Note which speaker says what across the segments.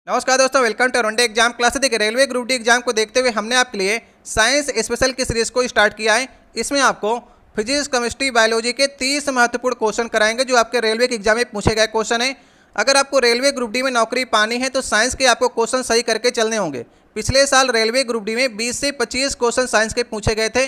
Speaker 1: नमस्कार दोस्तों, welcome to रनडे exam class. देखिए, रेलवे ग्रुप डी एग्जाम को देखते हुए हमने आपके लिए साइंस स्पेशल की सीरीज को स्टार्ट किया है। इसमें आपको फिजिक्स, केमिस्ट्री, बायोलॉजी के 30 महत्वपूर्ण क्वेश्चन कराएंगे जो आपके रेलवे के एग्जाम में पूछे गए क्वेश्चन है। अगर आपको रेलवे ग्रुप डी में नौकरी पानी है तो साइंस के आपको क्वेश्चन सही करके चलने होंगे। पिछले साल रेलवे ग्रुप डी में 20 से 25 क्वेश्चन साइंस के पूछे गए थे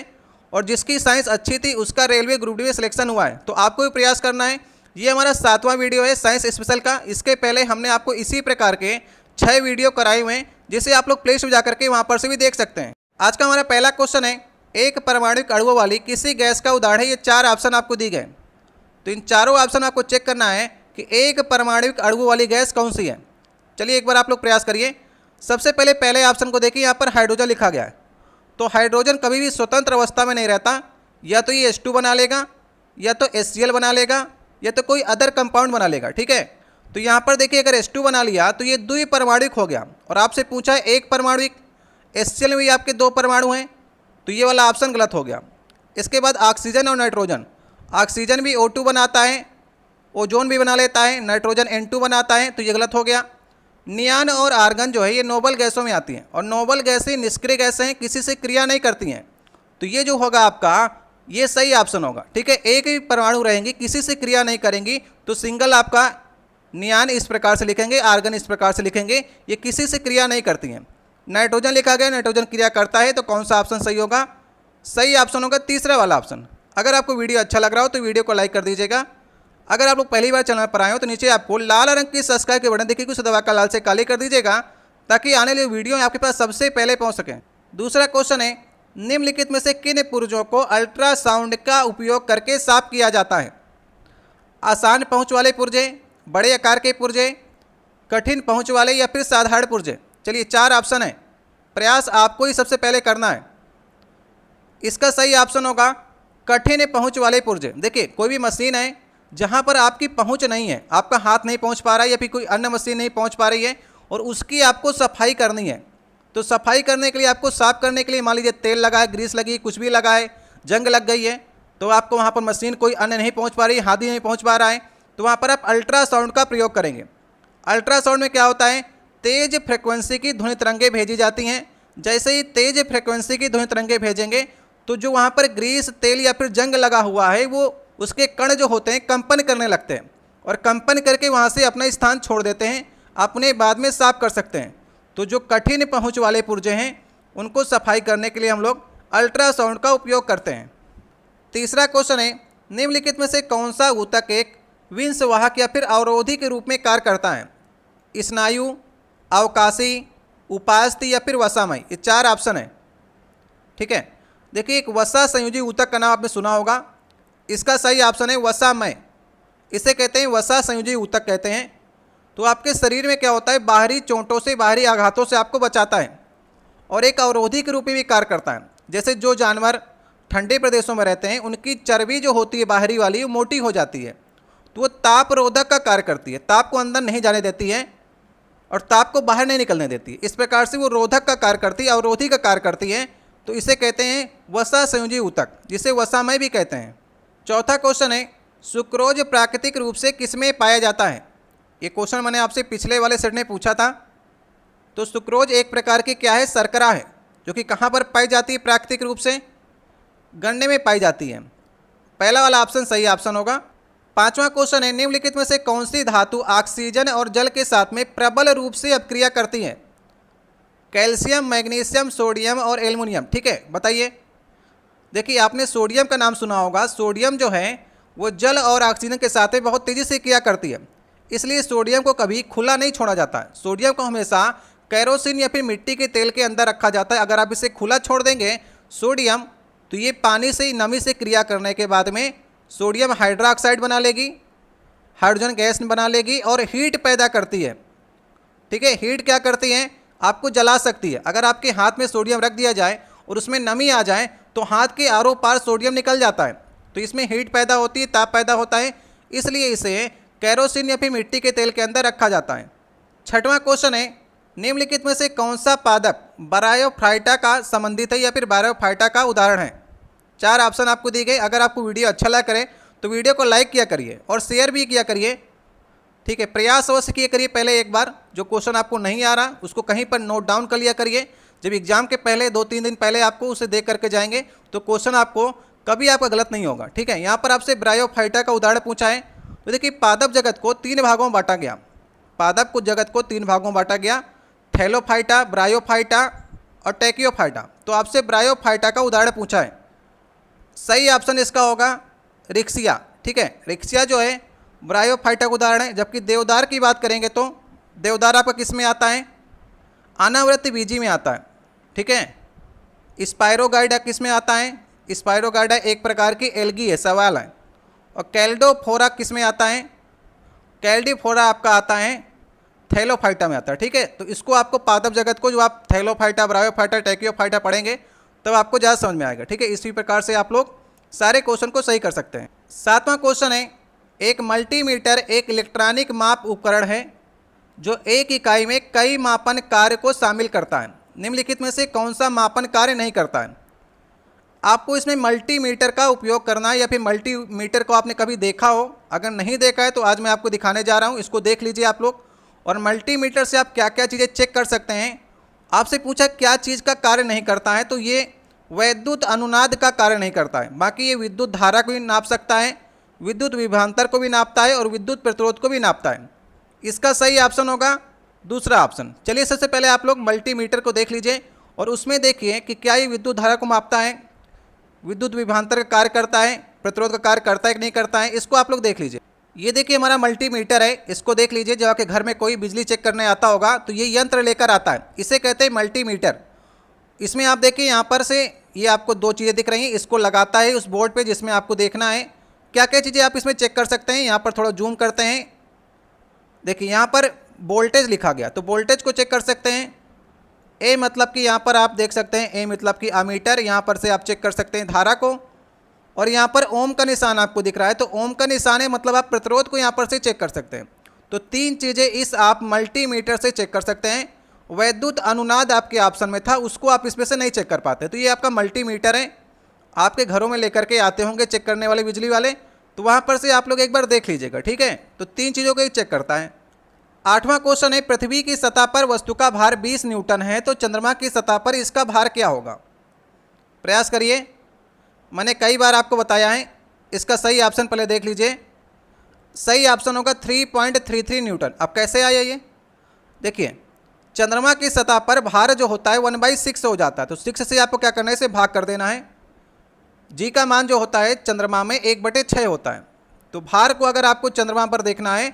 Speaker 1: और जिसकी साइंस अच्छी थी उसका रेलवे ग्रुप डी में सिलेक्शन हुआ है। तो आपको भी प्रयास करना है। ये हमारा 7वां वीडियो है साइंस स्पेशल का। इसके पहले हमने आपको इसी प्रकार के 6 वीडियो कराए हुए हैं जिसे आप लोग प्ले स्टोर जाकर के वहाँ पर से भी देख सकते हैं। आज का हमारा पहला क्वेश्चन है, एक परमाणुक अणुओं वाली किसी गैस का उदाहरण है। ये 4 ऑप्शन आपको दी गए, तो इन चारों ऑप्शन आपको चेक करना है कि एक परमाणुक अणुओं वाली गैस कौन सी है। चलिए एक बार आप लोग प्रयास करिए। सबसे पहले ऑप्शन को देखिए, यहाँ पर हाइड्रोजन लिखा गया है। तो हाइड्रोजन कभी भी स्वतंत्र अवस्था में नहीं रहता, या तो ये H2 बना लेगा, या तो HCl बना लेगा, या तो कोई अदर कंपाउंड बना लेगा। ठीक है, तो यहाँ पर देखिए अगर H2 बना लिया तो ये द्विपरमाणुक हो गया और आपसे पूछा है एक परमाणुक। HCl में भी आपके 2 परमाणु हैं, तो ये वाला ऑप्शन गलत हो गया। इसके बाद ऑक्सीजन और नाइट्रोजन, ऑक्सीजन भी O2 बनाता है, ओजोन भी बना लेता है, नाइट्रोजन N2 बनाता है, तो ये गलत हो गया। नियान और आर्गन जो है ये नोबल गैसों में आती हैं और नोबल गैसें निष्क्रिय गैसें हैं, किसी से क्रिया नहीं करती हैं। तो ये जो होगा आपका ये सही ऑप्शन होगा। ठीक है, एक ही परमाणु रहेंगी, किसी से क्रिया नहीं करेंगी, तो सिंगल आपका नियान इस प्रकार से लिखेंगे, आर्गन इस प्रकार से लिखेंगे, ये किसी से क्रिया नहीं करती हैं। नाइट्रोजन लिखा गया, नाइट्रोजन क्रिया करता है, तो कौन सा ऑप्शन सही होगा? सही ऑप्शन होगा तीसरा वाला ऑप्शन। अगर आपको वीडियो अच्छा लग रहा हो तो वीडियो को लाइक कर दीजिएगा। अगर आप लोग पहली बार चैनल पर आए हो तो नीचे आपको लाल रंग की सब्सक्राइब के बटन देखिए, उसे दबाकर लाल से काली कर दीजिएगा ताकि आने वाली वीडियो आपके पास सबसे पहले पहुँच सकें। दूसरा क्वेश्चन है, निम्नलिखित में से किन पुर्जों को अल्ट्रासाउंड का उपयोग करके साफ किया जाता है? आसान पहुँच वाले पुर्जे, बड़े आकार के पुर्जे, कठिन पहुंच वाले, या फिर साधारण पुर्जे। चलिए 4 ऑप्शन है, प्रयास आपको ही सबसे पहले करना है। इसका सही ऑप्शन होगा कठिन पहुंच वाले पुर्जे। देखिए, कोई भी मशीन है जहां पर आपकी पहुंच नहीं है, आपका हाथ नहीं पहुंच पा रहा है या फिर कोई अन्य मशीन नहीं पहुंच पा रही है और उसकी आपको सफाई करनी है, तो सफाई करने के लिए, आपको साफ करने के लिए, मान लीजिए तेल लगा है, ग्रीस लगी, कुछ भी लगा है, जंग लग गई है, तो आपको वहाँ पर मशीन कोई अन्य नहीं पहुँच पा रही है, हाथ ही नहीं पहुँच पा रहा है, तो वहाँ पर आप अल्ट्रासाउंड का प्रयोग करेंगे। अल्ट्रासाउंड में क्या होता है, तेज फ्रिक्वेंसी की ध्वनि तरंगें भेजी जाती हैं। जैसे ही तेज फ्रिक्वेंसी की ध्वनि तरंगें भेजेंगे तो जो वहाँ पर ग्रीस, तेल या फिर जंग लगा हुआ है वो उसके कण जो होते हैं कंपन करने लगते हैं और कंपन करके वहाँ से अपना स्थान छोड़ देते हैं, अपने बाद में साफ कर सकते हैं। तो जो कठिन पहुँच वाले पुर्जे हैं उनको सफाई करने के लिए हम लोग अल्ट्रासाउंड का उपयोग करते हैं। तीसरा क्वेश्चन है, निम्नलिखित में से कौन सा ऊतक एक विंशवाहक या फिर अवरोधी के रूप में कार्य करता है? स्नायु, अवकाशी, उपास्थि या फिर वसामय। ये 4 ऑप्शन है। ठीक है, देखिए एक वसा संयोजी ऊतक का नाम आपने सुना होगा, इसका सही ऑप्शन है वसामय। इसे कहते हैं वसा संयोजी ऊतक कहते हैं। तो आपके शरीर में क्या होता है, बाहरी चोटों से, बाहरी आघातों से आपको बचाता है और एक अवरोधी के रूप में भी कार्य करता है। जैसे जो जानवर ठंडे प्रदेशों में रहते हैं उनकी चर्बी जो होती है बाहरी वाली वो मोटी हो जाती है, तो वो ताप रोधक का कार्य करती है, ताप को अंदर नहीं जाने देती है और ताप को बाहर नहीं निकलने देती है। इस प्रकार से वो रोधक का कार्य करती है, अवरोधी का कार्य करती है। तो इसे कहते हैं वसा संयोजी ऊतक, जिसे वसामय भी कहते हैं। चौथा क्वेश्चन है, सुक्रोज प्राकृतिक रूप से किसमें पाया जाता है? ये क्वेश्चन मैंने आपसे पिछले वाले सेट में पूछा था। तो सुक्रोज एक प्रकार की क्या है, शर्करा है, जो कि कहाँ पर पाई जाती है प्राकृतिक रूप से? गन्ने में पाई जाती है। पहला वाला ऑप्शन सही ऑप्शन होगा। 5वां क्वेश्चन है, निम्नलिखित में से कौन सी धातु ऑक्सीजन और जल के साथ में प्रबल रूप से अपक्रिया करती है? कैल्शियम, मैग्नीशियम, सोडियम और एल्युमिनियम। ठीक है, बताइए। देखिए आपने सोडियम का नाम सुना होगा। सोडियम जो है वो जल और ऑक्सीजन के साथ में बहुत तेज़ी से क्रिया करती है, इसलिए सोडियम को कभी खुला नहीं छोड़ा जाता है। सोडियम को हमेशा कैरोसिन या फिर मिट्टी के तेल के अंदर रखा जाता है। अगर आप इसे खुला छोड़ देंगे सोडियम, तो ये पानी से, नमी से क्रिया करने के बाद में सोडियम हाइड्रोक्साइड बना लेगी, हाइड्रोजन गैस बना लेगी और हीट पैदा करती है। ठीक है, हीट क्या करती है, आपको जला सकती है। अगर आपके हाथ में सोडियम रख दिया जाए और उसमें नमी आ जाए तो हाथ के आरों पार सोडियम निकल जाता है, तो इसमें हीट पैदा होती है, ताप पैदा होता है, इसलिए इसे कैरोसिन या फिर मिट्टी के तेल के अंदर रखा जाता है। 6वां क्वेश्चन है, निम्नलिखित में से कौन सा पादप ब्रायोफाइटा का संबंधित है या फिर ब्रायोफाइटा का उदाहरण है? 4 ऑप्शन आपको दी गई। अगर आपको वीडियो अच्छा लगा करे तो वीडियो को लाइक किया करिए और शेयर भी किया करिए ठीक है, प्रयास अवश्य किए करिए पहले एक बार, जो क्वेश्चन आपको नहीं आ रहा उसको कहीं पर नोट डाउन कर लिया करिए। जब एग्जाम के पहले 2-3 दिन पहले आपको उसे देख करके जाएंगे तो क्वेश्चन आपको कभी आपका गलत नहीं होगा। ठीक है, यहाँ पर आपसे ब्रायोफाइटा का उदाहरण पूछा है, तो देखिए पादप जगत को 3 भागों में बांटा गया। पादप को जगत को 3 भागों में बांटा गया, थैलोफाइटा, ब्रायोफाइटा और टैकियोफाइटा। तो आपसे ब्रायोफाइटा का उदाहरण पूछा है, सही ऑप्शन इसका होगा रिक्सिया। ठीक है, रिक्सिया जो है ब्रायोफाइटा का उदाहरण है। जबकि देवदार की बात करेंगे तो देवदार आपका किस में आता है, अनावृत बीजी में आता है। ठीक है, स्पायरोगाइडा किस में आता है, स्पायरोगाइडा एक प्रकार की एल्गी है, सवाल है। और कैल्डोफोरा किस में आता है, कैल्डीफोरा आपका आता है थैलोफाइटा में आता है। ठीक है, तो इसको आपको पादप जगत को जो आप थैलोफाइटा, ब्रायोफाइटा, टैकियोफाइटा पढ़ेंगे तब आपको ज़्यादा समझ में आएगा। ठीक है, इसी प्रकार से आप लोग सारे क्वेश्चन को सही कर सकते हैं। 7वां क्वेश्चन है, एक मल्टीमीटर एक इलेक्ट्रॉनिक माप उपकरण है जो एक इकाई में कई मापन कार्य को शामिल करता है। निम्नलिखित में से कौन सा मापन कार्य नहीं करता है। आपको इसमें मल्टीमीटर का उपयोग करना है, या फिर मल्टीमीटर को आपने कभी देखा हो, अगर नहीं देखा है तो आज मैं आपको दिखाने जा रहा हूँ, इसको देख लीजिए आप लोग। और मल्टीमीटर से आप क्या क्या चीज़ें चेक कर सकते हैं। आपसे पूछा क्या चीज़ का कार्य नहीं करता है, तो ये वैद्युत अनुनाद का कार्य नहीं करता है। बाकी ये विद्युत धारा को भी नाप सकता है, विद्युत विभवांतर को भी नापता है और विद्युत प्रतिरोध को भी नापता है। इसका सही ऑप्शन होगा दूसरा ऑप्शन। चलिए सबसे पहले आप लोग मल्टीमीटर को देख लीजिए और उसमें देखिए कि क्या ये विद्युत धारा को मापता है, विद्युत विभवांतर का कार्य करता है, प्रतिरोध का कार्य करता है कि नहीं करता है, इसको आप लोग देख लीजिए। ये देखिए हमारा मल्टीमीटर है, इसको देख लीजिए। जब आपके घर में कोई बिजली चेक करने आता होगा तो ये यंत्र लेकर आता है, इसे कहते हैं मल्टीमीटर। इसमें आप देखिए यहाँ पर से ये आपको 2 चीज़ें दिख रही हैं, इसको लगाता है उस बोर्ड पे जिसमें आपको देखना है क्या क्या चीज़ें आप इसमें चेक कर सकते हैं। यहाँ पर थोड़ा जूम करते हैं, देखिए यहाँ पर वोल्टेज लिखा गया, तो वोल्टेज को चेक कर सकते हैं। ए मतलब कि यहाँ पर आप देख सकते हैं, ए मतलब कि अमीटर, यहाँ पर से आप चेक कर सकते हैं धारा को। और यहाँ पर ओम का निशान आपको दिख रहा है, तो ओम का निशान है मतलब आप प्रतिरोध को यहाँ पर से चेक कर सकते हैं। तो 3 चीज़ें इस आप मल्टीमीटर से चेक कर सकते हैं। वैद्युत अनुनाद आपके ऑप्शन में था, उसको आप इसमें से नहीं चेक कर पाते। तो ये आपका मल्टीमीटर है, आपके घरों में लेकर के आते होंगे चेक करने वाले बिजली वाले, तो वहाँ पर से आप लोग एक बार देख लीजिएगा। ठीक है, तो 3 चीज़ों को ही चेक करता है। 8वां क्वेश्चन है, पृथ्वी की सतह पर वस्तु का भार 20 न्यूटन है, तो चंद्रमा की सतह पर इसका भार क्या होगा। प्रयास करिए, मैंने कई बार आपको बताया है। इसका सही ऑप्शन पहले देख लीजिए, सही ऑप्शन होगा 3.33 न्यूटन। अब कैसे आया ये, देखिए चंद्रमा की सतह पर भार जो होता है 1/6 हो जाता है, तो 6 से आपको क्या करना है, इसे भाग कर देना है। जी का मान जो होता है चंद्रमा में 1/6 होता है, तो भार को अगर आपको चंद्रमा पर देखना है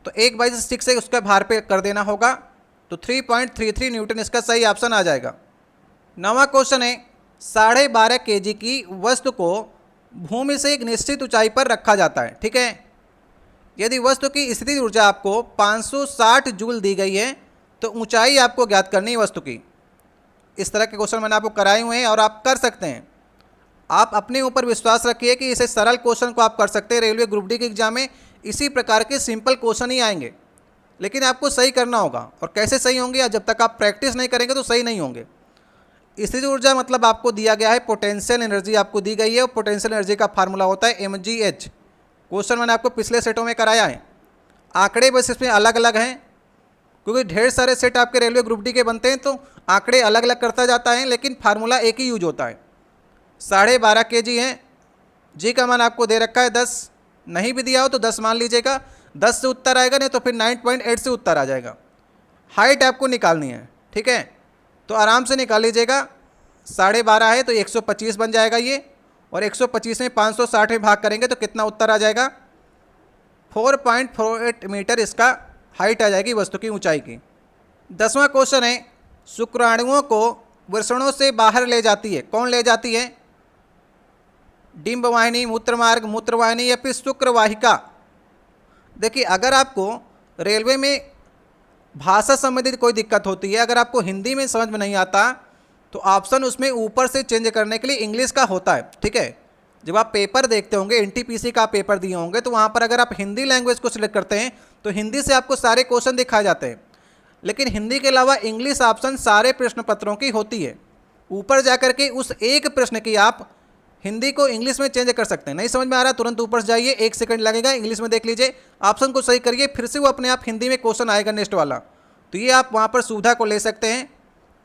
Speaker 1: तो 1/6 से उसका भार पे कर देना होगा, तो 3.33 न्यूटन इसका सही ऑप्शन आ जाएगा। 9वां क्वेश्चन है, 12.5 kg की वस्तु को भूमि से एक निश्चित ऊंचाई पर रखा जाता है। ठीक है, यदि वस्तु की स्थितिज ऊर्जा आपको 560 जूल दी गई है तो ऊंचाई आपको ज्ञात करनी है वस्तु की। इस तरह के क्वेश्चन मैंने आपको कराए हुए हैं और आप कर सकते हैं। आप अपने ऊपर विश्वास रखिए कि इसे सरल क्वेश्चन को आप कर सकते हैं। रेलवे ग्रुप डी के एग्जाम में इसी प्रकार के सिंपल क्वेश्चन ही आएंगे, लेकिन आपको सही करना होगा। और कैसे सही होंगे, जब तक आप प्रैक्टिस नहीं करेंगे तो सही नहीं होंगे। स्थितिज ऊर्जा मतलब आपको दिया गया है, पोटेंशियल एनर्जी आपको दी गई है, और पोटेंशियल एनर्जी का फार्मूला होता है mgh। क्वेश्चन मैंने आपको पिछले सेटों में कराया है। आंकड़े बस इसमें अलग अलग हैं, क्योंकि ढेर सारे सेट आपके रेलवे ग्रुप डी के बनते हैं तो आंकड़े अलग अलग करता जाता है, लेकिन फार्मूला एक ही यूज होता है। 12.5 kg है, जी का मान आपको दे रखा है 10, नहीं भी दिया हो तो 10 मान लीजिएगा, 10 से उत्तर आएगा, नहीं तो फिर 9.8 से उत्तर आ जाएगा। हाइट आपको निकालनी है, ठीक है, तो आराम से निकाल लीजिएगा। 12.5 है तो 125 बन जाएगा ये, और 125 में 560 में भाग करेंगे तो कितना उत्तर आ जाएगा, 4.48 मीटर इसका हाइट आ जाएगी वस्तु की ऊंचाई की। 10वां क्वेश्चन है, शुक्राणुओं को वृषणों से बाहर ले जाती है, कौन ले जाती है, डिंबवाहिनी, मूत्रमार्ग, मूत्रवाहिनी या फिर शुक्रवाहिका। देखिए अगर आपको रेलवे में भाषा संबंधित कोई दिक्कत होती है, अगर आपको हिंदी में समझ में नहीं आता तो ऑप्शन उसमें ऊपर से चेंज करने के लिए इंग्लिश का होता है। ठीक है, जब आप पेपर देखते होंगे, एनटीपीसी का पेपर दिए होंगे, तो वहाँ पर अगर आप हिंदी लैंग्वेज को सिलेक्ट करते हैं तो हिंदी से आपको सारे क्वेश्चन दिखाए जाते हैं, लेकिन हिंदी के अलावा इंग्लिश ऑप्शन सारे प्रश्न पत्रों की होती है। ऊपर जाकर के उस एक प्रश्न की आप हिंदी को इंग्लिश में चेंज कर सकते हैं। नहीं समझ में आ रहा तुरंत ऊपर से जाइए, 1 सेकंड लगेगा, इंग्लिश में देख लीजिए, ऑप्शन को सही करिए, फिर से वो अपने आप हिंदी में क्वेश्चन आएगा नेक्स्ट वाला। तो ये आप वहाँ पर सुविधा को ले सकते हैं।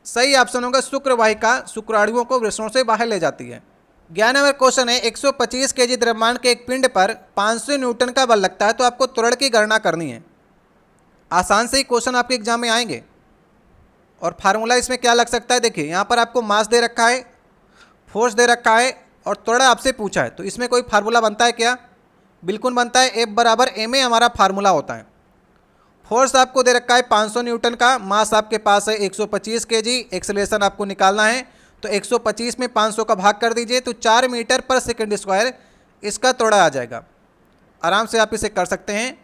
Speaker 1: सही ऑप्शन होगा शुक्रवाहिका शुक्राणुओं को वृषणों से बाहर ले जाती है। 11 नंबर क्वेश्चन है 125 केजी द्रव्यमान के एक पिंड पर 500 न्यूटन का बल लगता है, तो आपको त्वरण की गणना करनी है। आसान से ही क्वेश्चन आपके एग्जाम में आएंगे। और फार्मूला इसमें क्या लग सकता है, देखिए यहाँ पर आपको मास दे रखा है, फोर्स दे रखा है और त्वरण आपसे पूछा है, तो इसमें कोई फार्मूला बनता है क्या? बिल्कुल बनता है। F बराबर ma हमारा फार्मूला होता है। फोर्स आपको दे रखा है 500 न्यूटन का, मास आपके पास है 125 केजी, एक्सेलरेशन आपको निकालना है, तो 125 में 500 का भाग कर दीजिए, तो 4 मीटर पर सेकंड स्क्वायर इसका त्वरण आ जाएगा। आराम से आप इसे कर सकते हैं।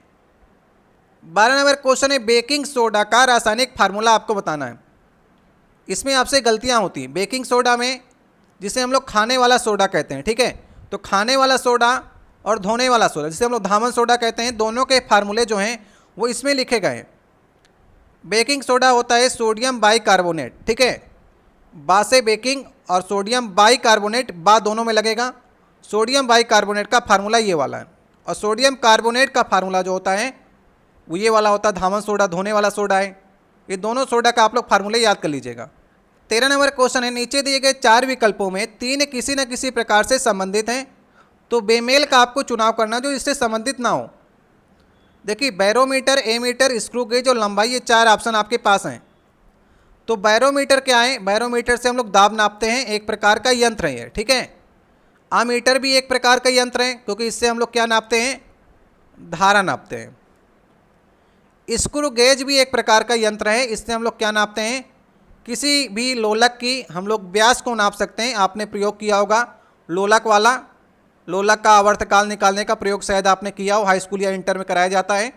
Speaker 1: 12 नंबर क्वेश्चन है बेकिंग सोडा का रासायनिक फार्मूला आपको बताना है। इसमें आपसे गलतियां होती हैं। बेकिंग सोडा में, जिसे हम लोग खाने वाला सोडा कहते हैं, ठीक है, तो खाने वाला सोडा और धोने वाला सोडा, जिसे हम लोग धामन सोडा कहते हैं, दोनों के फार्मूले जो हैं वो इसमें लिखे गए हैं। बेकिंग सोडा होता है सोडियम बाइकार्बोनेट, ठीक है, बा से बेकिंग और सोडियम बाइकार्बोनेट, बा दोनों में लगेगा। सोडियम बाइकार्बोनेट का फार्मूला ये वाला है, और सोडियम कार्बोनेट का फार्मूला जो होता है वो ये वाला होता है, धामन सोडा धोने वाला सोडा है। ये दोनों सोडा का आप लोग फार्मूले याद कर लीजिएगा। 13 नंबर क्वेश्चन है नीचे दिए गए 4 विकल्पों में 3 किसी न किसी प्रकार से संबंधित हैं, तो बेमेल का आपको चुनाव करना जो इससे संबंधित ना हो। देखिए बैरोमीटर, एमीटर, स्क्रू गेज और लंबाई, ये 4 ऑप्शन आपके पास हैं। तो बैरोमीटर क्या है? बैरोमीटर से हम लोग दाब नापते हैं, एक प्रकार का यंत्र है ये, ठीक है। आमीटर भी एक प्रकार का यंत्र है, क्योंकि इससे हम लोग क्या नापते हैं? धारा नापते हैं। स्क्रू गेज भी एक प्रकार का यंत्र है, इससे हम लोग क्या नापते हैं? किसी भी लोलक की हम लोग व्यास को नाप सकते हैं। आपने प्रयोग किया होगा लोलक वाला, लोलक का आवर्तकाल निकालने का प्रयोग शायद आपने किया हो, हाई स्कूल या इंटर में कराया जाता है।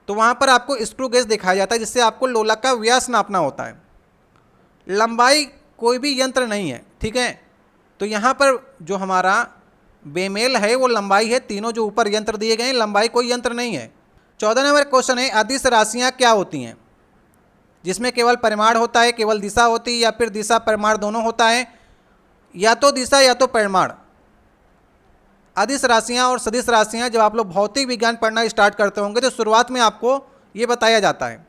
Speaker 1: तो वहाँ पर आपको स्क्रू गेज दिखाया जाता है, जिससे आपको लोलक का व्यास नापना होता है। लंबाई कोई भी यंत्र नहीं है, ठीक है। तो यहाँ पर जो हमारा बेमेल है वो लंबाई है। तीनों जो ऊपर यंत्र दिए गए हैं, लंबाई कोई यंत्र नहीं है। 14 नंबर क्वेश्चन है अदिश राशियाँ क्या होती हैं? जिसमें केवल परिमाण होता है, केवल दिशा होती है, या फिर दिशा परिमाण दोनों होता है, या तो दिशा या तो परिमाण। अदिश राशियाँ और सदिश राशियाँ जब आप लोग भौतिक विज्ञान पढ़ना स्टार्ट करते होंगे तो शुरुआत में आपको ये बताया जाता है।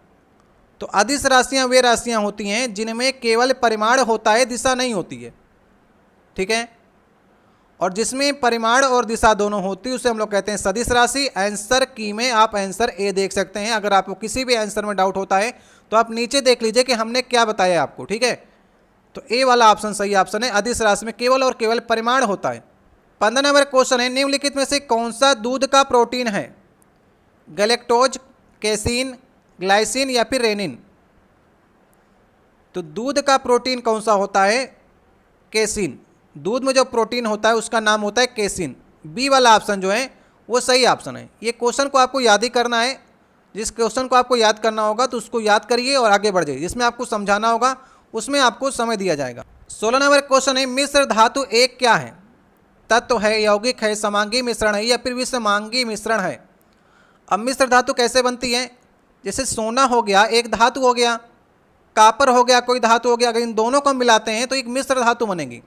Speaker 1: तो अदिश राशियाँ वे राशियाँ होती हैं जिनमें केवल परिमाण होता है, दिशा नहीं होती है, ठीक है। और जिसमें परिमाण और दिशा दोनों होती है उसे हम लोग कहते हैं सदिश राशि। आंसर की में आप आंसर ए देख सकते हैं। अगर आपको किसी भी आंसर में डाउट होता है तो आप नीचे देख लीजिए कि हमने क्या बताया आपको, ठीक है। तो ए वाला ऑप्शन सही ऑप्शन है। अदिश राशि में केवल और केवल परिमाण होता है। 15 नंबर क्वेश्चन है निम्नलिखित में से कौन सा दूध का प्रोटीन है? गैलेक्टोज, केसिन, ग्लाइसिन या फिर रेनिन? तो दूध का प्रोटीन कौन सा होता है? केसिन। दूध में जो प्रोटीन होता है उसका नाम होता है केसिन। बी वाला ऑप्शन जो है वो सही ऑप्शन है। ये क्वेश्चन को आपको याद ही करना है। जिस क्वेश्चन को आपको याद करना होगा तो उसको याद करिए और आगे बढ़ जाइए। जिसमें आपको समझाना होगा उसमें आपको समय दिया जाएगा। 16 नंबर क्वेश्चन है मिश्र धातु एक क्या है? तत्व है, यौगिक है, समांगी मिश्रण है या फिर विषमांगी मिश्रण है? अब मिश्र धातु कैसे बनती है? जैसे सोना हो गया एक धातु हो गया, कापर हो गया कोई धातु हो गया, अगर इन दोनों को मिलाते हैं तो एक मिश्र धातु बनेगी।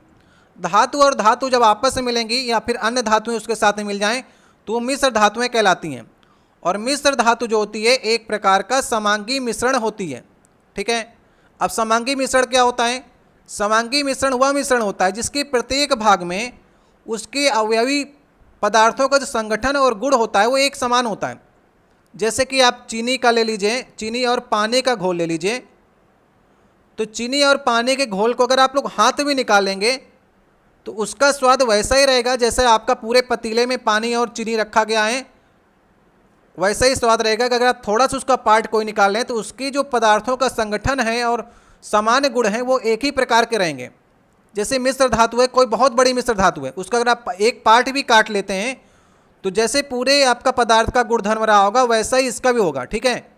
Speaker 1: धातु और धातु जब आपस में मिलेंगी या फिर अन्य धातुएं उसके साथ में मिल जाएं तो वो मिश्र धातुएं कहलाती हैं। और मिश्र धातु जो होती है एक प्रकार का समांगी मिश्रण होती है, ठीक है। अब समांगी मिश्रण क्या होता है? समांगी मिश्रण वह मिश्रण होता है जिसके प्रत्येक भाग में उसके अवयवी पदार्थों का जो संगठन और गुण होता है वो एक समान होता है। जैसे कि आप चीनी का ले लीजिए, चीनी और पानी का घोल ले लीजिए, तो चीनी और पानी के घोल को अगर आप लोग हाथ में निकालेंगे तो उसका स्वाद वैसा ही रहेगा जैसे आपका पूरे पतीले में पानी और चीनी रखा गया है, वैसा ही स्वाद रहेगा कि अगर आप थोड़ा सा उसका पार्ट कोई निकाल लें तो उसकी जो पदार्थों का संगठन है और सामान्य गुण हैं वो एक ही प्रकार के रहेंगे। जैसे मिश्र धातु है, कोई बहुत बड़ी मिश्र धातु है, उसका अगर आप एक पार्ट भी काट लेते हैं तो जैसे पूरे आपका पदार्थ का गुणधर्म रहा होगा वैसा ही इसका भी होगा, ठीक है।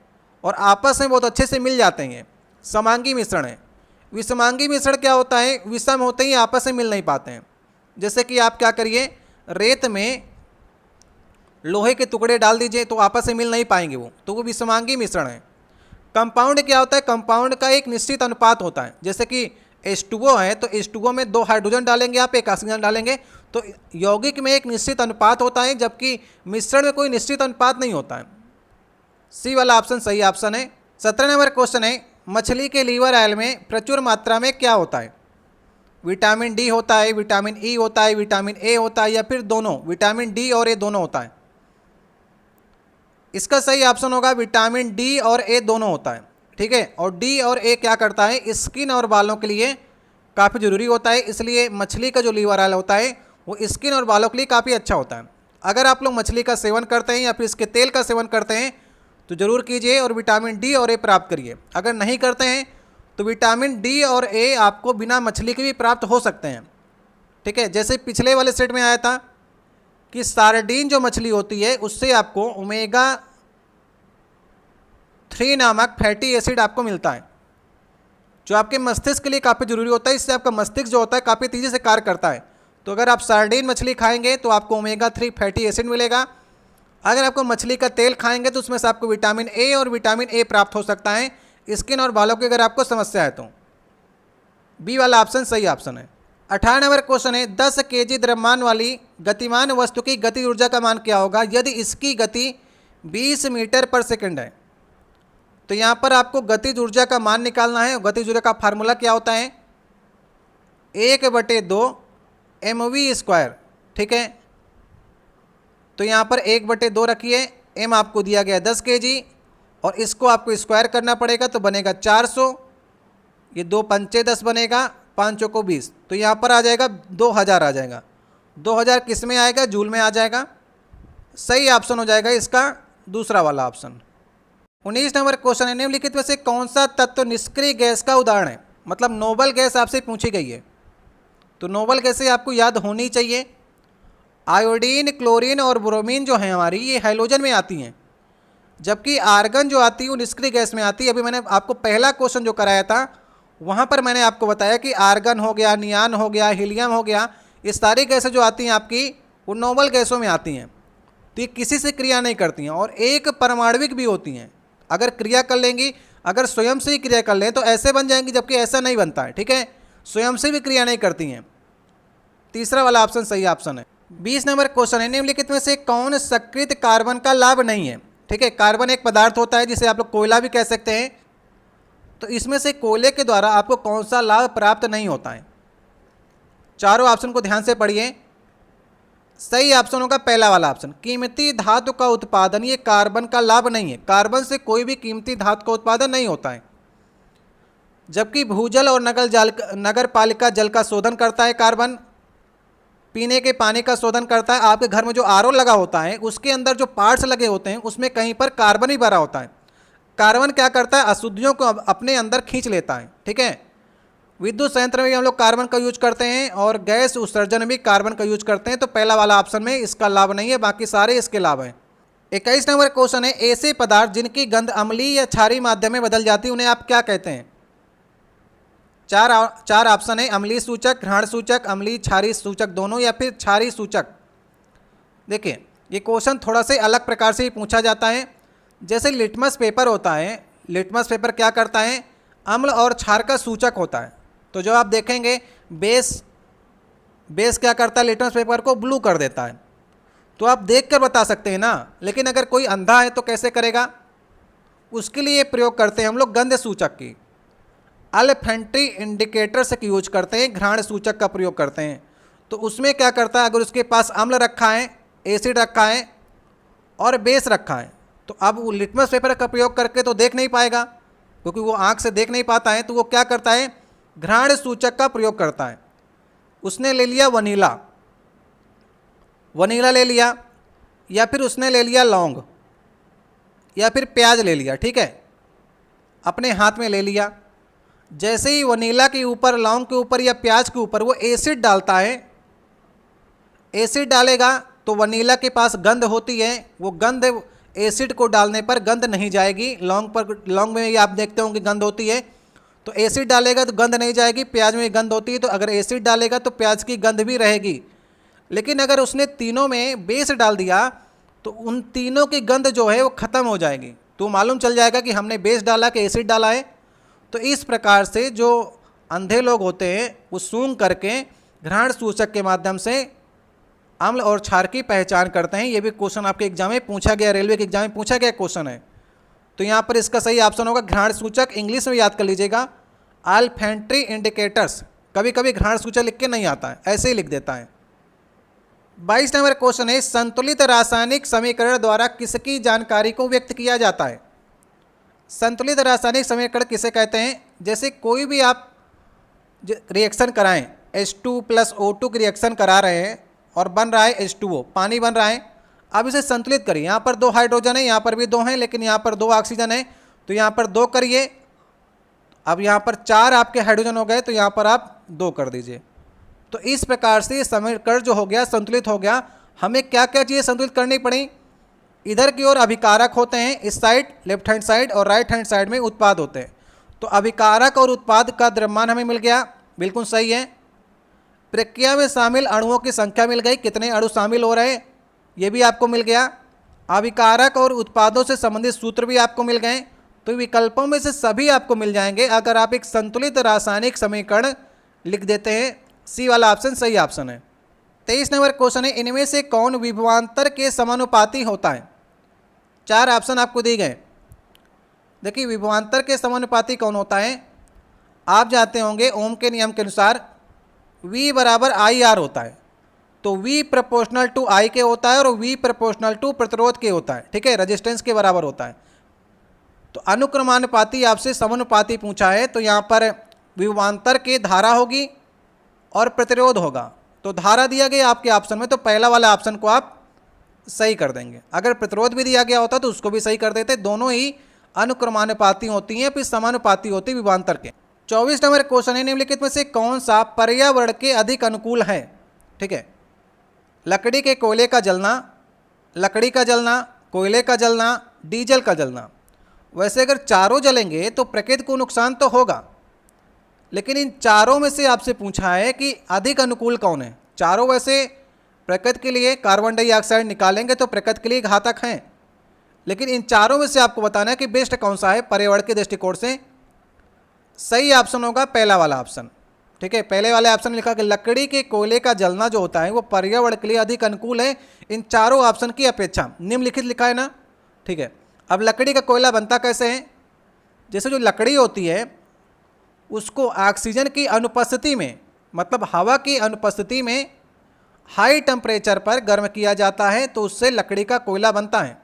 Speaker 1: और आपस में बहुत अच्छे से मिल जाते हैं। समांगी मिश्रण है। विषमांगी मिश्रण क्या होता है? विषम होते ही आपस में मिल नहीं पाते हैं। जैसे कि आप क्या करिए, रेत में लोहे के टुकड़े डाल दीजिए तो आपस में मिल नहीं पाएंगे तो वो विषमांगी मिश्रण है। कंपाउंड क्या होता है? कंपाउंड का एक निश्चित अनुपात होता है। जैसे कि H2O है तो H2O में 2 हाइड्रोजन डालेंगे आप, 1 ऑक्सीजन डालेंगे तो यौगिक में एक निश्चित अनुपात होता है, जबकि मिश्रण में कोई निश्चित अनुपात नहीं होता है। सी वाला ऑप्शन सही ऑप्शन है। 17 नंबर क्वेश्चन है, मछली के लीवर ऑयल में प्रचुर मात्रा में क्या होता है? विटामिन डी होता है, विटामिन ई होता है, विटामिन ए होता है, या फिर दोनों, विटामिन डी और ए दोनों होता है? इसका सही ऑप्शन होगा विटामिन डी और ए दोनों होता है, ठीक है। और डी और ए क्या करता है? स्किन और बालों के लिए काफ़ी ज़रूरी होता है, इसलिए मछली का जो लीवर ऑयल होता है वो स्किन और बालों के लिए काफ़ी अच्छा होता है। अगर आप लोग मछली का सेवन करते हैं या फिर इसके तेल का सेवन करते हैं तो ज़रूर कीजिए और विटामिन डी और ए प्राप्त करिए। अगर नहीं करते हैं तो विटामिन डी और ए आपको बिना मछली के भी प्राप्त हो सकते हैं, ठीक है। जैसे पिछले वाले सेट में आया था कि सार्डिन जो मछली होती है उससे आपको ओमेगा 3 नामक फैटी एसिड आपको मिलता है, जो आपके मस्तिष्क के लिए काफ़ी ज़रूरी होता है। इससे आपका मस्तिष्क जो होता है काफ़ी तेज़ी से कार्य करता है। तो अगर आप सार्डिन मछली खाएंगे तो आपको ओमेगा 3 फैटी एसिड मिलेगा। अगर आपको मछली का तेल खाएंगे तो उसमें से आपको विटामिन ए और विटामिन ए प्राप्त हो सकता है, स्किन और बालों की अगर आपको समस्या है तो। बी वाला ऑप्शन सही ऑप्शन है। 18 नंबर क्वेश्चन है, 10 केजी द्रव्यमान वाली गतिमान वस्तु की गति ऊर्जा का मान क्या होगा यदि इसकी गति 20 मीटर पर सेकंड है? तो यहाँ पर आपको गतिज ऊर्जा का मान निकालना है। गतिज ऊर्जा का फार्मूला क्या होता है? 1/2 mv², ठीक है। तो यहाँ पर 1/2 रखिए, m आपको दिया गया 10 kg और इसको आपको स्क्वायर करना पड़ेगा तो बनेगा 400। ये 2 पंचे 10 बनेगा, 5 चौको 20, तो यहाँ पर आ जाएगा 2000 आ जाएगा। 2000 किस में आएगा? जूल में आ जाएगा। सही ऑप्शन हो जाएगा इसका दूसरा वाला ऑप्शन। 19 नंबर क्वेश्चन है, निम्नलिखित में से कौन सा तत्व निष्क्रिय गैस का उदाहरण है? मतलब नोबल गैस आपसे पूछी गई है, तो नोबल गैसें आपको याद होनी चाहिए। आयोडीन, क्लोरीन और ब्रोमीन जो है हमारी, ये हाइड्रोजन में आती हैं, जबकि आर्गन जो आती है वो निष्क्रिय गैस में आती है। अभी मैंने आपको पहला क्वेश्चन जो कराया था वहाँ पर मैंने आपको बताया कि आर्गन हो गया, नियान हो गया, हीलियम हो गया, ये सारी गैसें जो आती हैं आपकी वो नोबल गैसों में आती हैं। तो ये किसी से क्रिया नहीं करती हैं और एक परमाणविक भी होती हैं। अगर क्रिया कर लेंगी, अगर स्वयं से ही क्रिया कर लें तो ऐसे बन जाएंगी, जबकि ऐसा नहीं बनता है, ठीक है। स्वयं से भी क्रिया नहीं करती हैं। तीसरा वाला ऑप्शन सही ऑप्शन है। 20 नंबर क्वेश्चन है, निम्नलिखित में से कौन सक्रिय कार्बन का लाभ नहीं है? ठीक है, कार्बन एक पदार्थ होता है जिसे आप लोग कोयला भी कह सकते हैं। तो इसमें से कोयले के द्वारा आपको कौन सा लाभ प्राप्त नहीं होता है? चारों ऑप्शन को ध्यान से पढ़िए। सही ऑप्शन होगा पहला वाला ऑप्शन, कीमती धातु का उत्पादन। ये कार्बन का लाभ नहीं है, कार्बन से कोई भी कीमती धातु का उत्पादन नहीं होता है। जबकि भूजल और नगर पालिका जल का शोधन करता है कार्बन, पीने के पानी का शोधन करता है। आपके घर में जो आरओ लगा होता है उसके अंदर जो पार्ट्स लगे होते हैं उसमें कहीं पर कार्बन ही भरा होता है। कार्बन क्या करता है? अशुद्धियों को अपने अंदर खींच लेता है, ठीक है। विद्युत संयंत्र में भी हम लोग कार्बन का यूज करते हैं और गैस उत्सर्जन में भी कार्बन का यूज करते हैं। तो पहला वाला ऑप्शन में इसका लाभ नहीं है, बाकी सारे इसके लाभ हैं। 21 नंबर क्वेश्चन है, ऐसे पदार्थ जिनकी गंध अम्लीय या क्षारीय माध्यम में बदल जाती है उन्हें आप क्या कहते हैं? चार ऑप्शन है, अम्लीय सूचक, घ्राण सूचक, अम्लीय क्षारीय सूचक दोनों, या फिर क्षारीय सूचक। देखिए ये क्वेश्चन थोड़ा से अलग प्रकार से ही पूछा जाता है। जैसे लिटमस पेपर होता है, लिटमस पेपर क्या करता है? अम्ल और क्षार का सूचक होता है। तो जो आप देखेंगे बेस क्या करता है? लिटमस पेपर को ब्लू कर देता है। तो आप देख कर बता सकते हैं ना, लेकिन अगर कोई अंधा है तो कैसे करेगा? उसके लिए प्रयोग करते हैं हम लोग गंध सूचक की, अल्फेंट्री इंडिकेटर से यूज करते हैं, घ्राण सूचक का प्रयोग करते हैं। तो उसमें क्या करता है? अगर उसके पास अम्ल रखा है, एसिड रखा है और बेस रखा है, तो अब वो लिटमस पेपर का प्रयोग करके तो देख नहीं पाएगा, क्योंकि वो आँख से देख नहीं पाता है। तो वो क्या करता है? घ्राण सूचक का प्रयोग करता है। उसने ले लिया वनीला ले लिया, या फिर उसने ले लिया लौंग, या फिर प्याज ले लिया, ठीक है, अपने हाथ में ले लिया। जैसे ही वनीला के ऊपर, लौंग के ऊपर या प्याज के ऊपर वो एसिड डालता है, एसिड डालेगा तो वनीला के पास गंध होती है, वो गंध एसिड को डालने पर गंध नहीं जाएगी। लौंग में आप देखते होंगे गंध होती है, तो एसिड डालेगा तो गंध नहीं जाएगी। प्याज में गंध होती है, तो अगर एसिड डालेगा तो प्याज की गंध भी रहेगी। लेकिन अगर उसने तीनों में बेस डाल दिया तो उन तीनों की गंध जो है वो ख़त्म हो जाएगी। तो मालूम चल जाएगा कि हमने बेस डाला कि एसिड डाला है। तो इस प्रकार से जो अंधे लोग होते हैं वो सूंघ करके घ्राण सूचक के माध्यम से अम्ल और क्षार की पहचान करते हैं। ये भी क्वेश्चन आपके एग्जाम में पूछा गया, रेलवे के एग्जाम में पूछा गया क्वेश्चन है। तो यहाँ पर इसका सही ऑप्शन होगा घ्राण सूचक। इंग्लिश में याद कर लीजिएगा ऑल्फैक्टरी इंडिकेटर्स। कभी कभी घ्राण सूचक लिख के नहीं आता है, ऐसे ही लिख देता है। 22 नंबर क्वेश्चन है संतुलित रासायनिक समीकरण द्वारा किसकी जानकारी को व्यक्त किया जाता है। संतुलित रासायनिक समीकरण किसे कहते हैं? जैसे कोई भी आप रिएक्शन कराएं, H2 + O2 की रिएक्शन करा रहे हैं और बन रहा है H2O, पानी बन रहा है। अब इसे संतुलित करिए। यहाँ पर 2 हाइड्रोजन है, यहाँ पर भी 2 हैं, लेकिन यहाँ पर 2 ऑक्सीजन है, तो यहाँ पर 2 करिए। अब यहाँ पर 4 आपके हाइड्रोजन हो गए, तो यहाँ पर आप 2 कर दीजिए। तो इस प्रकार से समीकरण जो हो गया संतुलित हो गया। हमें क्या क्या चीज़ें संतुलित करनी पड़ी? इधर की ओर अभिकारक होते हैं, इस साइड लेफ्ट हैंड साइड, और राइट हैंड साइड में उत्पाद होते हैं। तो अभिकारक और उत्पाद का द्रव्यमान हमें मिल गया, बिल्कुल सही है। प्रक्रिया में शामिल अणुओं की संख्या मिल गई, कितने अणु शामिल हो रहे हैं ये भी आपको मिल गया। अभिकारक और उत्पादों से संबंधित सूत्र भी आपको मिल गए। तो विकल्पों में से सभी आपको मिल जाएंगे अगर आप एक संतुलित रासायनिक समीकरण लिख देते हैं। सी वाला ऑप्शन सही ऑप्शन है। 23 नंबर क्वेश्चन है इनमें से कौन विभवांतर के समानुपाती होता है? 4 ऑप्शन आपको दिए गए। देखिए विभवांतर के समानुपाती कौन होता है? आप जानते होंगे ओम के नियम के अनुसार V = IR होता है। तो V प्रोपोर्शनल टू I के होता है और V प्रोपोर्शनल टू प्रतिरोध के होता है, ठीक है, रेजिस्टेंस के बराबर होता है। तो अनुक्रमानुपाती आपसे समानुपाती पूछा है, तो यहाँ पर विभवांतर के धारा होगी और प्रतिरोध होगा। तो धारा दिया गया आपके ऑप्शन में, तो पहला वाला ऑप्शन को आप सही कर देंगे। अगर प्रतिरोध भी दिया गया होता तो उसको भी सही कर देते। दोनों ही अनुक्रमानुपाती होती हैं, फिर समानुपाती होती विभवांतर के। 24 नंबर क्वेश्चन है निम्नलिखित में से कौन सा पर्यावरण के अधिक अनुकूल है? ठीक है, लकड़ी के कोयले का जलना, लकड़ी का जलना, कोयले का जलना, डीजल का जलना। वैसे अगर चारों जलेंगे तो प्रकृति को नुकसान तो होगा, लेकिन इन चारों में से आपसे पूछा है कि अधिक अनुकूल कौन है। चारों वैसे प्रकृति के लिए कार्बन डाइऑक्साइड निकालेंगे तो प्रकृति के लिए घातक हैं, लेकिन इन चारों में से आपको बताना है कि बेस्ट कौन सा है पर्यावरण के दृष्टिकोण से। सही ऑप्शन होगा पहला वाला ऑप्शन, ठीक है। पहले वाले ऑप्शन में लिखा कि लकड़ी के कोयले का जलना जो होता है वो पर्यावरण के लिए अधिक अनुकूल है इन चारों ऑप्शन की अपेक्षा। निम्नलिखित लिखा है ना, ठीक है। अब लकड़ी का कोयला बनता कैसे है? जैसे जो लकड़ी होती है उसको ऑक्सीजन की अनुपस्थिति में, मतलब हवा की अनुपस्थिति में हाई टेम्परेचर पर गर्म किया जाता है, तो उससे लकड़ी का कोयला बनता है।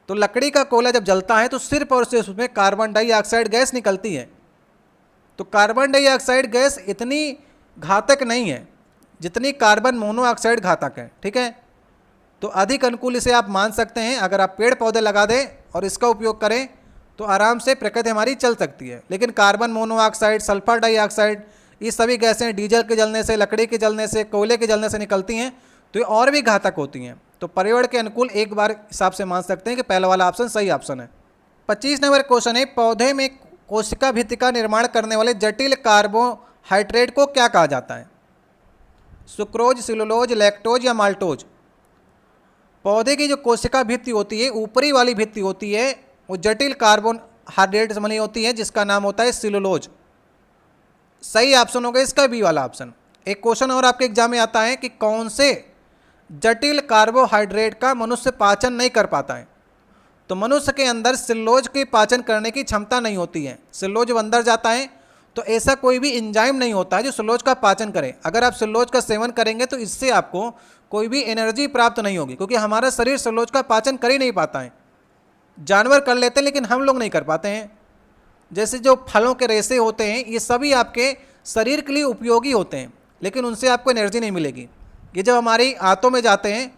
Speaker 1: तो लकड़ी का कोयला जब जलता है तो सिर्फ और सिर्फ उसमें कार्बन डाइऑक्साइड गैस निकलती है। तो कार्बन डाइऑक्साइड गैस इतनी घातक नहीं है जितनी कार्बन मोनोऑक्साइड घातक है, ठीक है। तो अधिक अनुकूल इसे आप मान सकते हैं। अगर आप पेड़ पौधे लगा दें और इसका उपयोग करें तो आराम से प्रकृति हमारी चल सकती है। लेकिन कार्बन मोनोऑक्साइड, सल्फर डाइऑक्साइड, ये सभी गैसें डीजल के जलने से, लकड़ी के जलने से, कोयले के जलने से निकलती हैं, तो ये और भी घातक होती हैं। तो पर्यावरण के अनुकूल एक बार हिसाब से मान सकते हैं कि पहला वाला ऑप्शन सही ऑप्शन है। 25 नंबर क्वेश्चन है पौधे में कोशिका भित्ति का निर्माण करने वाले जटिल कार्बोहाइड्रेट को क्या कहा जाता है? सुक्रोज, सिलुलोज, लैक्टोज या माल्टोज। पौधे की जो कोशिका भित्ति होती है, ऊपरी वाली भित्ति होती है, वो जटिल कार्बोहाइड्रेट से बनी होती है जिसका नाम होता है सिलुलोज। सही ऑप्शन होगा इसका बी वाला ऑप्शन। एक क्वेश्चन और आपके एग्जाम में आता है कि कौन से जटिल कार्बोहाइड्रेट का मनुष्य पाचन नहीं कर पाता है? तो मनुष्य के अंदर सिलुलोज की पाचन करने की क्षमता नहीं होती है। सिलुलोज जब अंदर जाता है तो ऐसा कोई भी एंजाइम नहीं होता है जो सिलुलोज का पाचन करे। अगर आप सिलुलोज का सेवन करेंगे तो इससे आपको कोई भी एनर्जी प्राप्त नहीं होगी, क्योंकि हमारा शरीर सिलुलोज का पाचन कर ही नहीं पाता है। जानवर कर लेते हैं लेकिन हम लोग नहीं कर पाते हैं। जैसे जो फलों के रेशे होते हैं ये सभी आपके शरीर के लिए उपयोगी होते हैं, लेकिन उनसे आपको एनर्जी नहीं मिलेगी। ये जब हमारी आंतों में जाते हैं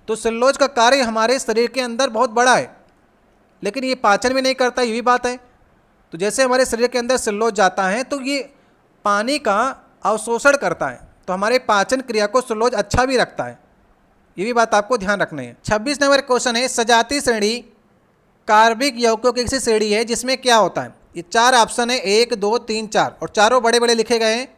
Speaker 1: तो सेलुलोज का कार्य हमारे शरीर के अंदर बहुत बड़ा है, लेकिन ये पाचन भी नहीं करता, ये भी बात है। तो जैसे हमारे शरीर के अंदर सेलुलोज जाता है तो ये पानी का अवशोषण करता है, तो हमारे पाचन क्रिया को सेलुलोज अच्छा भी रखता है। ये भी बात आपको ध्यान रखनी है। 26 नंबर क्वेश्चन है सजातीय श्रेणी कार्बनिक यौगिकों की ऐसी श्रेणी है जिसमें क्या होता है? ये 4 ऑप्शन है, 1, 2, 3, 4, और चारों बड़े बड़े लिखे गए हैं।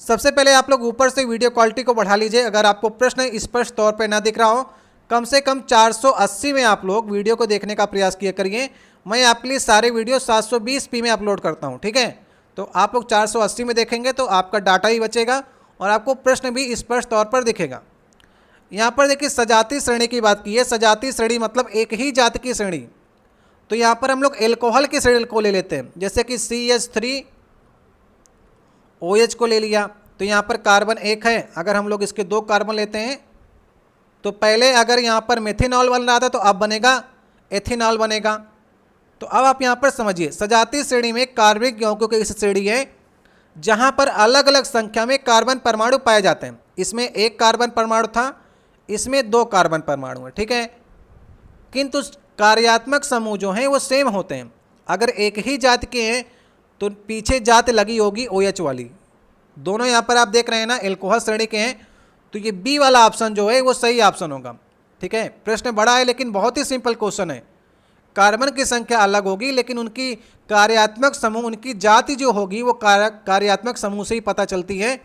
Speaker 1: सबसे पहले आप लोग ऊपर से वीडियो क्वालिटी को बढ़ा लीजिए। अगर आपको प्रश्न स्पष्ट तौर पे ना दिख रहा हो, कम से कम 480 में आप लोग वीडियो को देखने का प्रयास किया करिए। मैं आपके लिए सारे वीडियो 720p में अपलोड करता हूं, ठीक है। तो आप लोग 480 में देखेंगे तो आपका डाटा ही बचेगा और आपको प्रश्न भी स्पष्ट तौर पर दिखेगा। यहाँ पर देखिए सजातीय श्रेणी की बात की है। सजातीय श्रेणी मतलब एक ही जाति की श्रेणी। तो यहाँ पर हम लोग एल्कोहल की श्रेणी को ले लेते हैं, जैसे कि CH3OH को ले लिया। तो यहाँ पर कार्बन 1 है, अगर हम लोग इसके 2 कार्बन लेते हैं तो पहले अगर यहाँ पर मेथेनॉल बन रहा था तो अब बनेगा एथेनॉल बनेगा। तो अब आप यहाँ पर समझिए, सजातीय श्रेणी में कार्बनिक यौगिकों की इस श्रेणी है जहाँ पर अलग अलग संख्या में कार्बन परमाणु पाए जाते हैं। इसमें 1 कार्बन परमाणु था, इसमें 2 कार्बन परमाणु है, ठीक है। किंतु कार्यात्मक समूह जो हैं वो सेम होते हैं। अगर एक ही जाति के हैं तो पीछे जाति लगी होगी OH वाली। दोनों यहाँ पर आप देख रहे हैं ना एल्कोहल श्रेणी के हैं, तो ये बी वाला ऑप्शन जो है वो सही ऑप्शन होगा, ठीक है। प्रश्न बड़ा है लेकिन बहुत ही सिंपल क्वेश्चन है। कार्बन की संख्या अलग होगी लेकिन उनकी कार्यात्मक समूह, उनकी जाति जो होगी वो कार्यात्मक समूह से ही पता चलती है।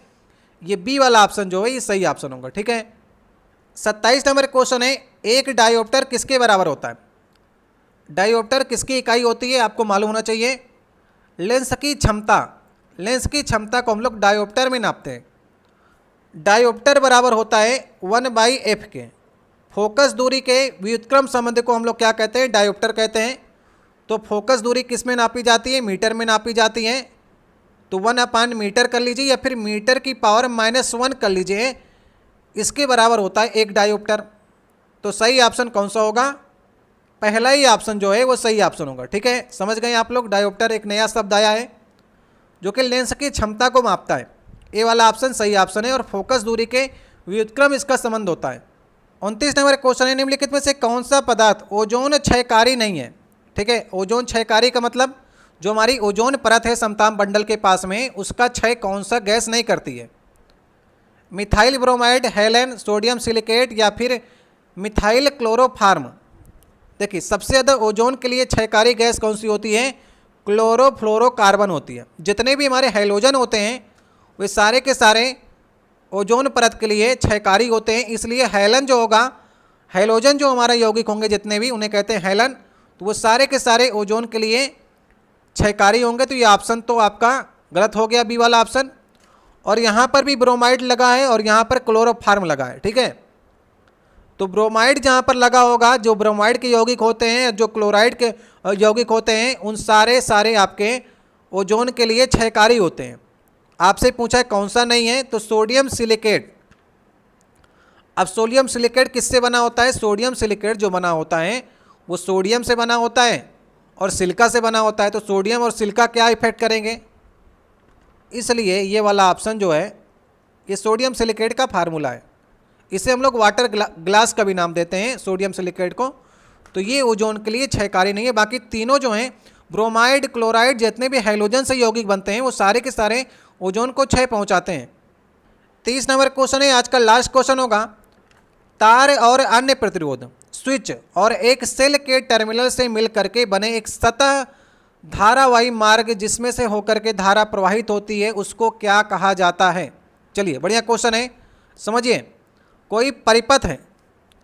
Speaker 1: ये बी वाला ऑप्शन जो है ये सही ऑप्शन होगा, ठीक है। 27 नंबर क्वेश्चन है, एक डायोप्टर किसके बराबर होता है? डायोप्टर किसकी इकाई होती है आपको मालूम होना चाहिए। लेंस की क्षमता, लेंस की क्षमता को हम लोग डायोप्टर में नापते हैं। डायोप्टर बराबर होता है 1/f के। फोकस दूरी के व्युत्क्रम संबंध को हम लोग क्या कहते हैं? डायोप्टर कहते हैं। तो फोकस दूरी किस में नापी जाती है? मीटर में नापी जाती है। तो 1/मीटर कर लीजिए या फिर मीटर की पावर -1 कर लीजिए, इसके बराबर होता है एक डायोप्टर। तो सही ऑप्शन कौन सा होगा? पहला ही ऑप्शन जो है वो सही ऑप्शन होगा, ठीक है। समझ गए आप लोग, डायोप्टर एक नया शब्द आया है जो कि लेंस की क्षमता को मापता है। ए वाला ऑप्शन सही ऑप्शन है और फोकस दूरी के व्युत्क्रम इसका संबंध होता है। 29 नंबर क्वेश्चन है, निम्नलिखित में से कौन सा पदार्थ ओजोन क्षयकारी नहीं है? ठीक है, ओजोन क्षयकारी का मतलब जो हमारी ओजोन परत है समताप मंडल के पास में, उसका क्षय कौन सा गैस नहीं करती है? Methyl bromide, Helen, sodium silicate या फिर मिथाइल क्लोरोफॉर्म। देखिए सबसे ज़्यादा ओजोन के लिए क्षयकारी गैस कौन सी होती है? क्लोरोफ्लोरोकार्बन होती है। जितने भी हमारे हैलोजन होते हैं वे सारे के सारे ओजोन परत के लिए क्षयकारी होते हैं, इसलिए हेलन जो होगा, हैलोजन जो हमारे यौगिक होंगे जितने भी, उन्हें कहते हैं हेलन। तो वो सारे के सारे ओजोन के लिए क्षयकारी होंगे। तो ये ऑप्शन तो आपका गलत हो गया, बी वाला ऑप्शन। और यहाँ पर भी ब्रोमाइड लगा है और यहाँ पर क्लोरोफॉर्म लगा है, ठीक है। तो ब्रोमाइड जहाँ पर लगा होगा, जो ब्रोमाइड के यौगिक होते हैं, जो क्लोराइड के यौगिक होते हैं, उन सारे आपके ओजोन के लिए क्षयकारी होते हैं। आपसे पूछा है कौन सा नहीं है, तो सोडियम सिलिकेट। अब सोडियम सिलिकेट किससे बना होता है? सोडियम सिलिकेट जो बना होता है वो सोडियम से बना होता है और सिलिका से बना होता है। तो सोडियम और सिलिका क्या इफेक्ट करेंगे? इसलिए ये वाला ऑप्शन जो है ये सोडियम सिलिकेट का फार्मूला है। इसे हम लोग वाटर ग्लास का भी नाम देते हैं सोडियम सिलिकेट को। तो ये ओजोन के लिए क्षयकारी नहीं है। बाकी तीनों जो हैं, ब्रोमाइड, क्लोराइड, जितने भी हैलोजन से यौगिक बनते हैं वो सारे के सारे ओजोन को क्षय पहुंचाते हैं। 30 नंबर क्वेश्चन है, आज का लास्ट क्वेश्चन होगा। तार और अन्य प्रतिरोध, स्विच और एक सेल के टर्मिनल से मिल करके बने एक सतह धारावाही मार्ग जिसमें से होकर के धारा प्रवाहित होती है, उसको क्या कहा जाता है? चलिए बढ़िया क्वेश्चन है, समझिए। कोई परिपथ है,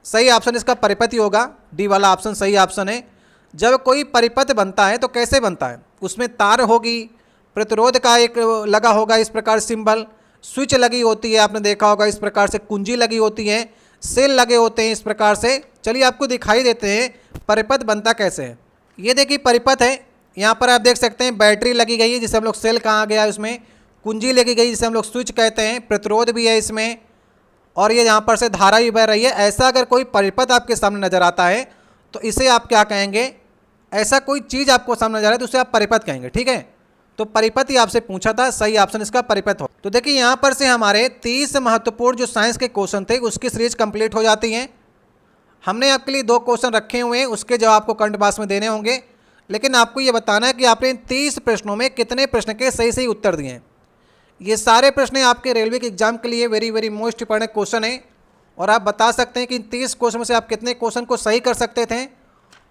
Speaker 1: सही ऑप्शन इसका परिपथ ही होगा, डी वाला ऑप्शन सही ऑप्शन है। जब कोई परिपथ बनता है तो कैसे बनता है? उसमें तार होगी, प्रतिरोध का एक लगा होगा इस प्रकार सिंबल, स्विच लगी होती है, आपने देखा होगा इस प्रकार से, कुंजी लगी होती है, सेल लगे होते हैं इस प्रकार से। चलिए आपको दिखाई देते हैं परिपथ बनता कैसे है। ये देखिए परिपथ है, यहाँ पर आप देख सकते हैं बैटरी लगी गई है जिसे हम लोग सेल कहा गया है, उसमें कुंजी लगी गई जिसे हम लोग स्विच कहते हैं, प्रतिरोध भी है इसमें, और ये यहाँ पर से धारा भी बह रही है। ऐसा अगर कोई परिपथ आपके सामने नजर आता है तो इसे आप क्या कहेंगे? ऐसा कोई चीज़ आपको सामने नजर आए तो उसे आप परिपथ कहेंगे, ठीक है। तो परिपथ ही आपसे पूछा था, सही ऑप्शन इसका परिपथ हो। तो देखिए यहाँ पर से हमारे 30 महत्वपूर्ण जो साइंस के क्वेश्चन थे उसकी सीरीज कंप्लीट हो जाती हैं। हमने आपके लिए 2 क्वेश्चन रखे हुए हैं, उसके जवाब आपको कमेंट बॉक्स में देने होंगे, लेकिन आपको ये बताना है कि आपने इन 30 प्रश्नों में कितने प्रश्न के सही सही उत्तर दिए हैं। ये सारे प्रश्न आपके रेलवे के एग्जाम के लिए वेरी मोस्ट इंपॉर्टेंट क्वेश्चन है और आप बता सकते हैं कि इन 30 क्वेश्चन में से आप कितने क्वेश्चन को सही कर सकते थे।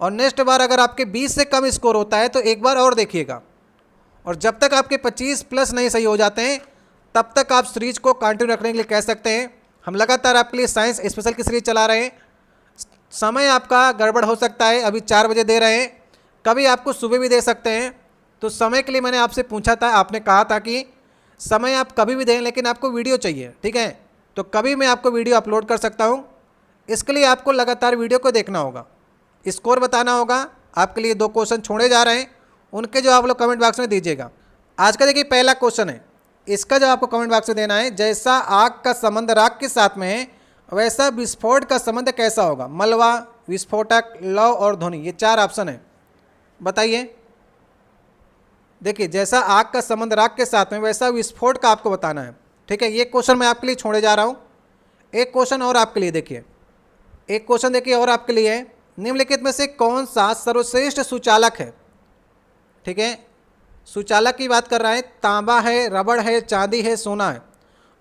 Speaker 1: और नेक्स्ट बार अगर आपके 20 से कम स्कोर होता है तो एक बार और देखिएगा, और जब तक आपके 25+ नहीं सही हो जाते हैं तब तक आप सीरीज को कंटिन्यू रखने के लिए कह सकते हैं। हम लगातार आपके लिए साइंस स्पेशल की सीरीज चला रहे हैं। समय आपका गड़बड़ हो सकता है, अभी 4 बजे दे रहे हैं, कभी आपको सुबह भी दे सकते हैं। तो समय के लिए मैंने आपसे पूछा था, आपने कहा था कि समय आप कभी भी दें लेकिन आपको वीडियो चाहिए, ठीक है। तो कभी मैं आपको वीडियो अपलोड कर सकता हूँ, इसके लिए आपको लगातार वीडियो को देखना होगा, स्कोर बताना होगा। आपके लिए 2 क्वेश्चन छोड़े जा रहे हैं, उनके जवाब आप लोग कमेंट बॉक्स में दीजिएगा। आज का देखिए पहला क्वेश्चन है, इसका जवाब आपको कमेंट बॉक्स में देना है। जैसा आग का संबंध राख के साथ में है, वैसा विस्फोट का संबंध कैसा होगा? मलबा, विस्फोटक, लौ और ध्वनि, ये 4 ऑप्शन है, बताइए। देखिए, जैसा आग का संबंध राख के साथ में, वैसा विस्फोट का आपको बताना है। ठीक है, ये क्वेश्चन मैं आपके लिए छोड़े जा रहा हूँ। एक क्वेश्चन और आपके लिए देखिए, एक क्वेश्चन देखिए और आपके लिए है, निम्नलिखित में से कौन सा सर्वश्रेष्ठ सुचालक है? ठीक है, सुचालक की बात कर रहा है, तांबा है, रबड़ है, चांदी है, सोना है।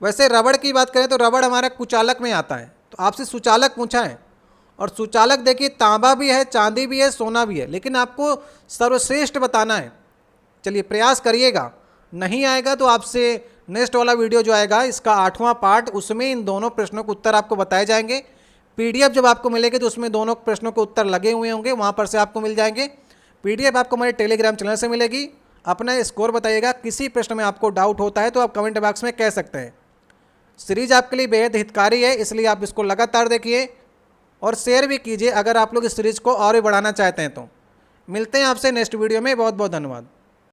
Speaker 1: वैसे रबड़ की बात करें तो रबड़ हमारा कुचालक में आता है, तो आपसे सुचालक पूछा है, और सुचालक देखिए तांबा भी है, चांदी भी है, सोना भी है, लेकिन आपको सर्वश्रेष्ठ बताना है। चलिए प्रयास करिएगा, नहीं आएगा तो आपसे नेक्स्ट वाला वीडियो जो आएगा इसका 8वां पार्ट, उसमें इन दोनों प्रश्नों के उत्तर आपको बताए जाएंगे। पीडीएफ जब आपको मिलेगी तो उसमें दोनों प्रश्नों के उत्तर लगे हुए होंगे, वहाँ पर से आपको मिल जाएंगे। पीडीएफ आपको हमारे टेलीग्राम चैनल से मिलेगी। अपना स्कोर बताइएगा, किसी प्रश्न में आपको डाउट होता है तो आप कमेंट बॉक्स में कह सकते हैं। सीरीज आपके लिए बेहद हितकारी है, इसलिए आप इसको लगातार देखिए और शेयर भी कीजिए अगर आप लोग इस सीरीज़ को और भी बढ़ाना चाहते हैं तो। मिलते हैं आपसे नेक्स्ट वीडियो में, बहुत बहुत धन्यवाद।